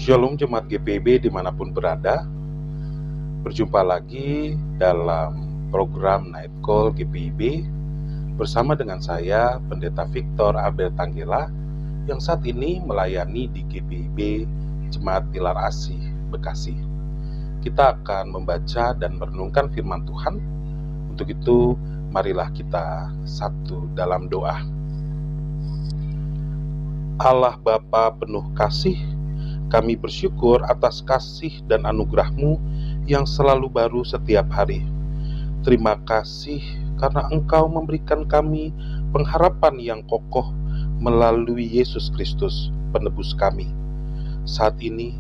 Shalom Jemaat GPIB dimanapun berada. Berjumpa lagi dalam program Night Call GPIB bersama dengan saya Pendeta Victor Abel Tanggela yang saat ini melayani di GPIB Jemaat Pilar Asih Bekasi. Kita akan membaca dan merenungkan firman Tuhan. Untuk itu marilah kita satu dalam doa. Allah Bapa penuh kasih, kami bersyukur atas kasih dan anugerah-Mu yang selalu baru setiap hari. Terima kasih karena Engkau memberikan kami pengharapan yang kokoh melalui Yesus Kristus, penebus kami. Saat ini,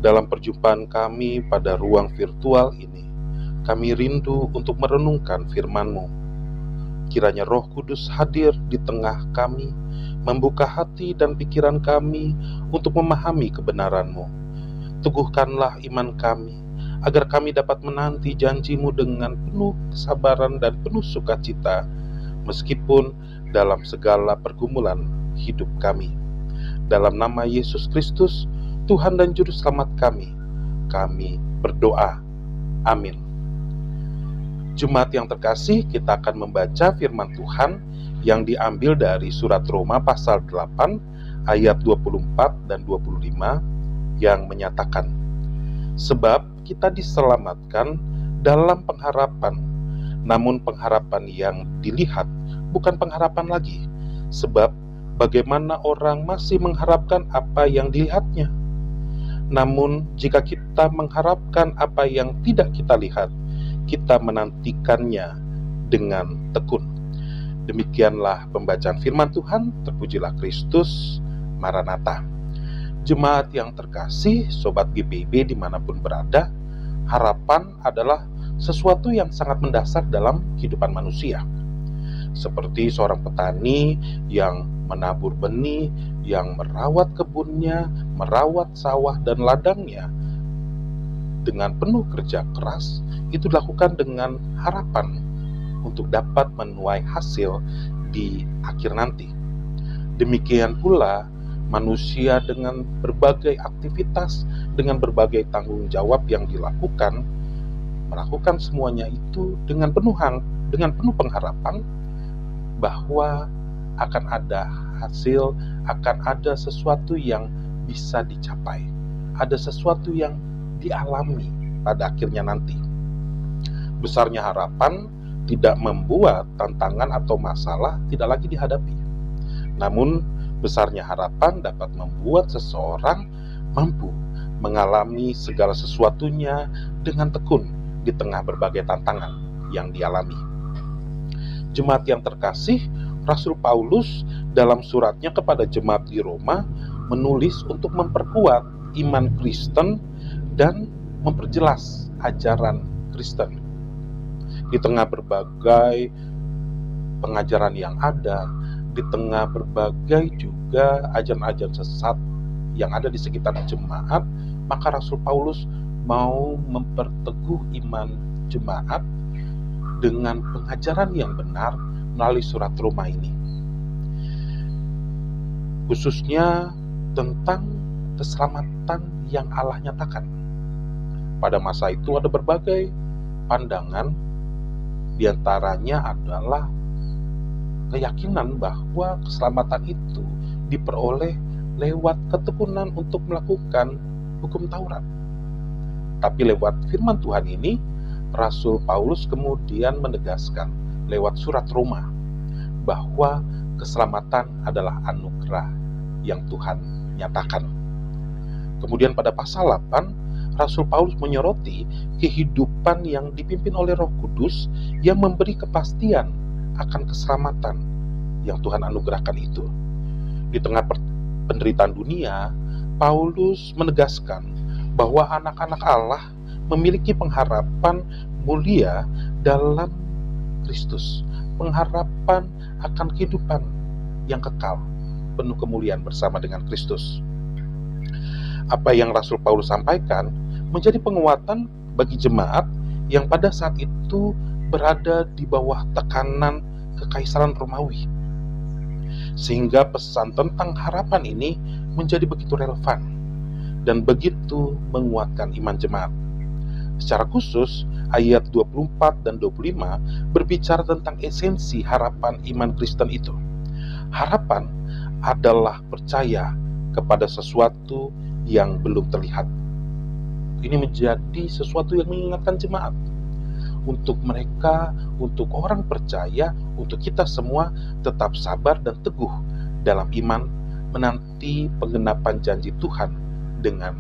dalam perjumpaan kami pada ruang virtual ini, kami rindu untuk merenungkan firman-Mu. Kiranya Roh Kudus hadir di tengah kami, membuka hati dan pikiran kami untuk memahami kebenaran-Mu. Teguhkanlah iman kami, agar kami dapat menanti janji-Mu dengan penuh kesabaran dan penuh sukacita, meskipun dalam segala pergumulan hidup kami. Dalam nama Yesus Kristus, Tuhan dan Juru Selamat kami berdoa. Amin. Jemaat yang terkasih, kita akan membaca firman Tuhan yang diambil dari surat Roma pasal 8 ayat 24 dan 25 yang menyatakan, sebab kita diselamatkan dalam pengharapan, namun pengharapan yang dilihat bukan pengharapan lagi, sebab bagaimana orang masih mengharapkan apa yang dilihatnya. Namun jika kita mengharapkan apa yang tidak kita lihat, kita menantikannya dengan tekun. Demikianlah pembacaan firman Tuhan. Terpujilah Kristus. Maranatha. Jemaat yang terkasih, Sobat GPIB dimanapun berada, harapan adalah sesuatu yang sangat mendasar dalam kehidupan manusia. Seperti seorang petani yang menabur benih, yang merawat kebunnya, merawat sawah dan ladangnya dengan penuh kerja keras, itu dilakukan dengan harapan untuk dapat menuai hasil di akhir nanti. Demikian pula manusia dengan berbagai aktivitas, dengan berbagai tanggung jawab yang dilakukan, melakukan semuanya itu dengan penuh pengharapan bahwa akan ada hasil, akan ada sesuatu yang bisa dicapai, ada sesuatu yang dialami pada akhirnya nanti. Besarnya harapan tidak membuat tantangan atau masalah tidak lagi dihadapi. Namun, besarnya harapan dapat membuat seseorang mampu mengalami segala sesuatunya dengan tekun di tengah berbagai tantangan yang dialami. Jemaat yang terkasih, Rasul Paulus dalam suratnya kepada jemaat di Roma menulis untuk memperkuat iman Kristen dan memperjelas ajaran Kristen. Di tengah berbagai pengajaran yang ada, di tengah berbagai juga ajaran-ajaran sesat yang ada di sekitar jemaat, maka Rasul Paulus mau memperteguh iman jemaat dengan pengajaran yang benar melalui surat Roma ini. Khususnya tentang keselamatan yang Allah nyatakan. Pada masa itu ada berbagai pandangan, diantaranya adalah keyakinan bahwa keselamatan itu diperoleh lewat ketekunan untuk melakukan hukum Taurat. Tapi lewat firman Tuhan ini, Rasul Paulus kemudian menegaskan lewat surat Roma bahwa keselamatan adalah anugerah yang Tuhan nyatakan. Kemudian pada pasal 8, Rasul Paulus menyoroti kehidupan yang dipimpin oleh Roh Kudus yang memberi kepastian akan keselamatan yang Tuhan anugerahkan itu. Di tengah penderitaan dunia, Paulus menegaskan bahwa anak-anak Allah memiliki pengharapan mulia dalam Kristus, pengharapan akan kehidupan yang kekal, penuh kemuliaan bersama dengan Kristus. Apa yang Rasul Paulus sampaikan menjadi penguatan bagi jemaat yang pada saat itu berada di bawah tekanan Kekaisaran Romawi. Sehingga pesan tentang harapan ini menjadi begitu relevan dan begitu menguatkan iman jemaat. Secara khusus, ayat 24 dan 25 berbicara tentang esensi harapan iman Kristen itu. Harapan adalah percaya kepada sesuatu yang belum terlihat. Ini menjadi sesuatu yang mengingatkan jemaat. Untuk mereka, untuk orang percaya, untuk kita semua tetap sabar dan teguh dalam iman menanti penggenapan janji Tuhan dengan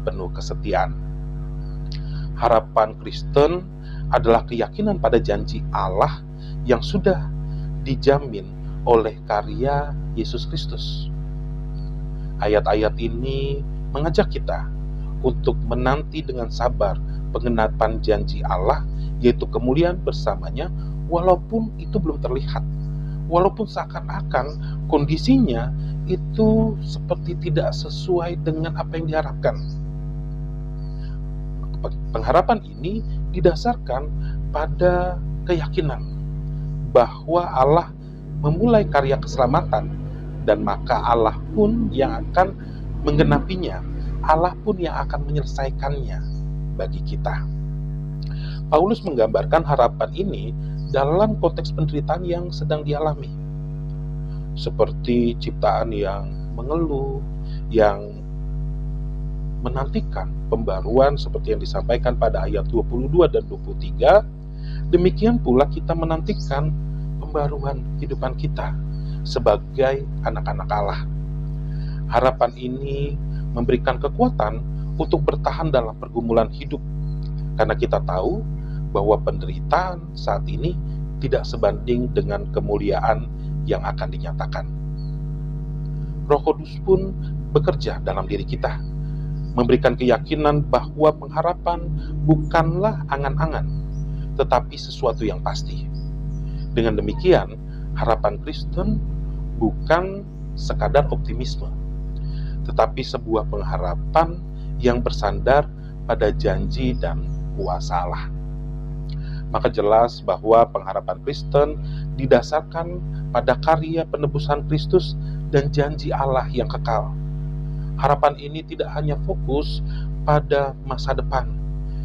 penuh kesetiaan. Harapan Kristen adalah keyakinan pada janji Allah yang sudah dijamin oleh karya Yesus Kristus. Ayat-ayat ini mengajak kita untuk menanti dengan sabar penggenapan janji Allah, yaitu kemuliaan bersamanya, walaupun itu belum terlihat, walaupun seakan-akan kondisinya itu seperti tidak sesuai dengan apa yang diharapkan. Pengharapan ini didasarkan pada keyakinan bahwa Allah memulai karya keselamatan, dan maka Allah pun yang akan menggenapinya, Allah pun yang akan menyelesaikannya bagi kita. Paulus menggambarkan harapan ini dalam konteks penderitaan yang sedang dialami, seperti ciptaan yang mengeluh, yang menantikan pembaruan seperti yang disampaikan pada ayat 22 dan 23. Demikian pula kita menantikan pembaruan kehidupan kita sebagai anak-anak Allah. Harapan ini memberikan kekuatan untuk bertahan dalam pergumulan hidup, karena kita tahu bahwa penderitaan saat ini tidak sebanding dengan kemuliaan yang akan dinyatakan. Roh Kudus pun bekerja dalam diri kita, memberikan keyakinan bahwa pengharapan bukanlah angan-angan, tetapi sesuatu yang pasti. Dengan demikian, harapan Kristen bukan sekadar optimisme, tetapi sebuah pengharapan yang bersandar pada janji dan kuasa Allah. Maka jelas bahwa pengharapan Kristen didasarkan pada karya penebusan Kristus dan janji Allah yang kekal. Harapan ini tidak hanya fokus pada masa depan,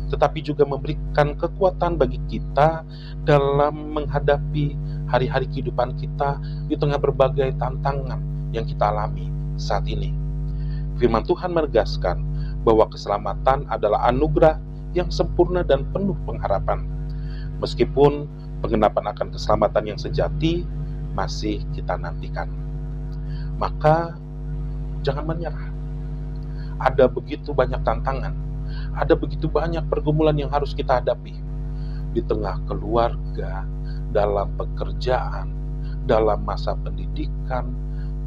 tetapi juga memberikan kekuatan bagi kita dalam menghadapi hari-hari kehidupan kita di tengah berbagai tantangan yang kita alami saat ini. Firman Tuhan menegaskan bahwa keselamatan adalah anugerah yang sempurna dan penuh pengharapan. Meskipun penggenapan akan keselamatan yang sejati masih kita nantikan. Maka jangan menyerah. Ada begitu banyak tantangan, ada begitu banyak pergumulan yang harus kita hadapi di tengah keluarga, dalam pekerjaan, dalam masa pendidikan,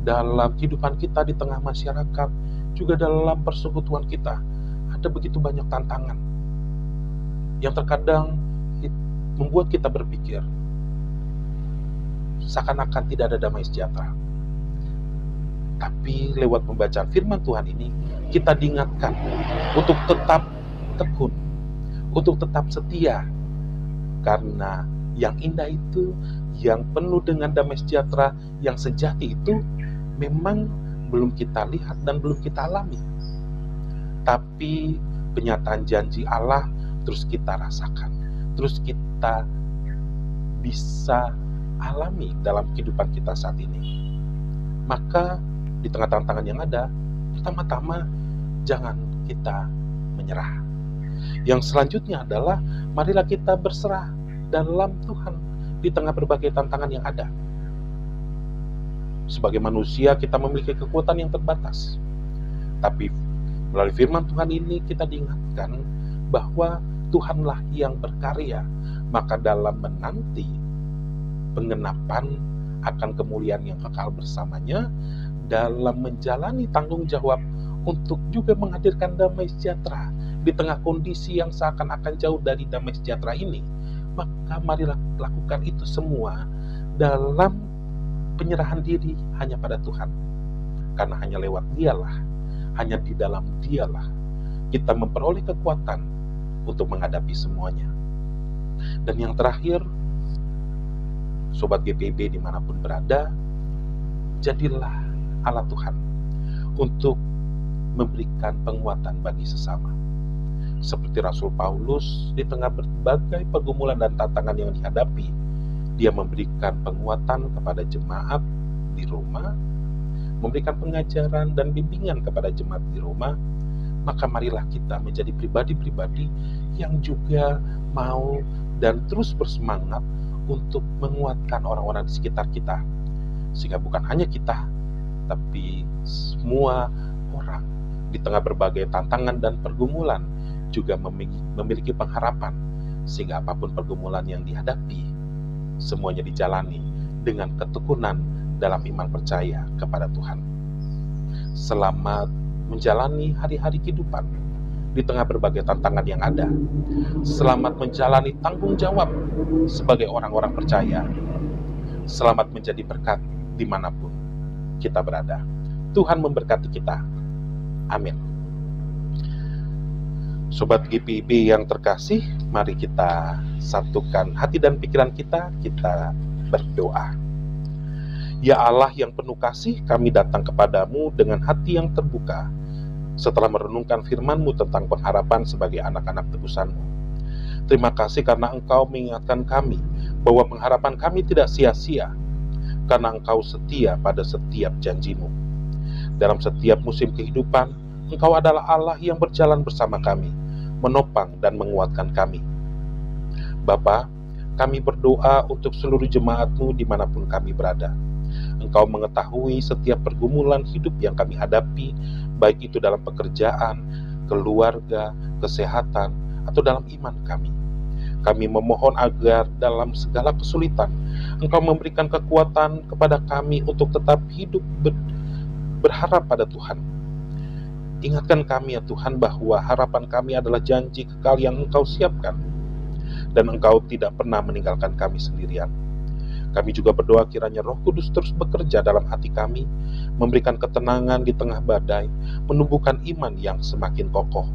dalam kehidupan kita di tengah masyarakat, juga dalam persekutuan kita. Ada begitu banyak tantangan yang terkadang membuat kita berpikir seakan-akan tidak ada damai sejahtera. Tapi lewat pembacaan firman Tuhan ini, kita diingatkan untuk tetap tekun, untuk tetap setia. Karena yang indah itu, yang penuh dengan damai sejahtera, yang sejati itu, memang belum kita lihat dan belum kita alami. Tapi penyataan janji Allah terus kita rasakan, terus kita bisa alami dalam kehidupan kita saat ini. Maka di tengah tantangan yang ada, pertama-tama jangan kita menyerah. Yang selanjutnya adalah marilah kita berserah dalam Tuhan di tengah berbagai tantangan yang ada. Sebagai manusia kita memiliki kekuatan yang terbatas, tapi melalui firman Tuhan ini kita diingatkan bahwa Tuhanlah yang berkarya. Maka dalam menanti penggenapan akan kemuliaan yang kekal bersamanya, dalam menjalani tanggung jawab untuk juga menghadirkan damai sejahtera di tengah kondisi yang seakan-akan jauh dari damai sejahtera ini, maka marilah lakukan itu semua dalam penyerahan diri hanya pada Tuhan. Karena hanya lewat Dialah, hanya di dalam Dialah kita memperoleh kekuatan untuk menghadapi semuanya. Dan yang terakhir, Sobat GPIB dimanapun berada, jadilah Allah Tuhan untuk memberikan penguatan bagi sesama. Seperti Rasul Paulus, di tengah berbagai pergumulan dan tantangan yang dihadapi, dia memberikan penguatan kepada jemaat di rumah, memberikan pengajaran dan bimbingan kepada jemaat di rumah. Maka marilah kita menjadi pribadi-pribadi yang juga mau dan terus bersemangat untuk menguatkan orang-orang di sekitar kita. Sehingga bukan hanya kita, tapi semua orang di tengah berbagai tantangan dan pergumulan juga memiliki pengharapan. Sehingga apapun pergumulan yang dihadapi, semuanya dijalani dengan ketekunan dalam iman percaya kepada Tuhan. Selamat menjalani hari-hari kehidupan di tengah berbagai tantangan yang ada. Selamat menjalani tanggung jawab sebagai orang-orang percaya. Selamat menjadi berkat dimanapun kita berada. Tuhan memberkati kita. Amin. Sobat GPIB yang terkasih, mari kita satukan hati dan pikiran kita berdoa. Ya Allah yang penuh kasih, kami datang kepadamu dengan hati yang terbuka setelah merenungkan firman-Mu tentang pengharapan sebagai anak-anak tebusan-Mu. Terima kasih karena Engkau mengingatkan kami bahwa pengharapan kami tidak sia-sia, karena Engkau setia pada setiap janji-Mu. Dalam setiap musim kehidupan, Engkau adalah Allah yang berjalan bersama kami, menopang dan menguatkan kami. Bapa, kami berdoa untuk seluruh jemaat-Mu dimanapun kami berada. Engkau mengetahui setiap pergumulan hidup yang kami hadapi, baik itu dalam pekerjaan, keluarga, kesehatan, atau dalam iman kami. Kami memohon agar dalam segala kesulitan, Engkau memberikan kekuatan kepada kami untuk tetap hidup berharap pada Tuhan. Ingatkan kami ya Tuhan bahwa harapan kami adalah janji kekal yang Engkau siapkan, dan Engkau tidak pernah meninggalkan kami sendirian. Kami juga berdoa kiranya Roh Kudus terus bekerja dalam hati kami, memberikan ketenangan di tengah badai, menumbuhkan iman yang semakin kokoh.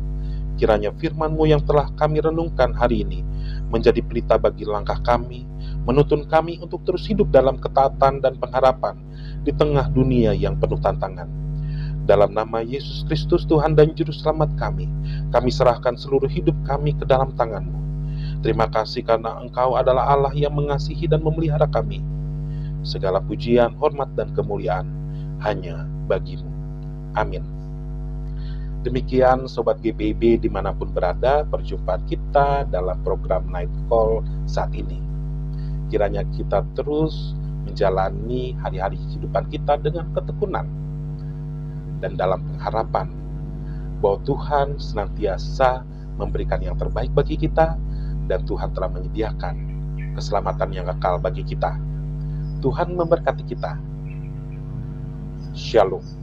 Kiranya firman-Mu yang telah kami renungkan hari ini menjadi pelita bagi langkah kami, menuntun kami untuk terus hidup dalam ketaatan dan pengharapan di tengah dunia yang penuh tantangan. Dalam nama Yesus Kristus Tuhan dan Juru Selamat kami serahkan seluruh hidup kami ke dalam tangan-Mu. Terima kasih karena Engkau adalah Allah yang mengasihi dan memelihara kami. Segala pujian, hormat, dan kemuliaan hanya bagi-Mu. Amin. Demikian Sobat GPIB dimanapun berada, perjumpaan kita dalam program Night Call saat ini. Kiranya kita terus menjalani hari-hari kehidupan kita dengan ketekunan dan dalam pengharapan bahwa Tuhan senantiasa memberikan yang terbaik bagi kita, dan Tuhan telah menyediakan keselamatan yang kekal bagi kita. Tuhan memberkati kita. Shalom.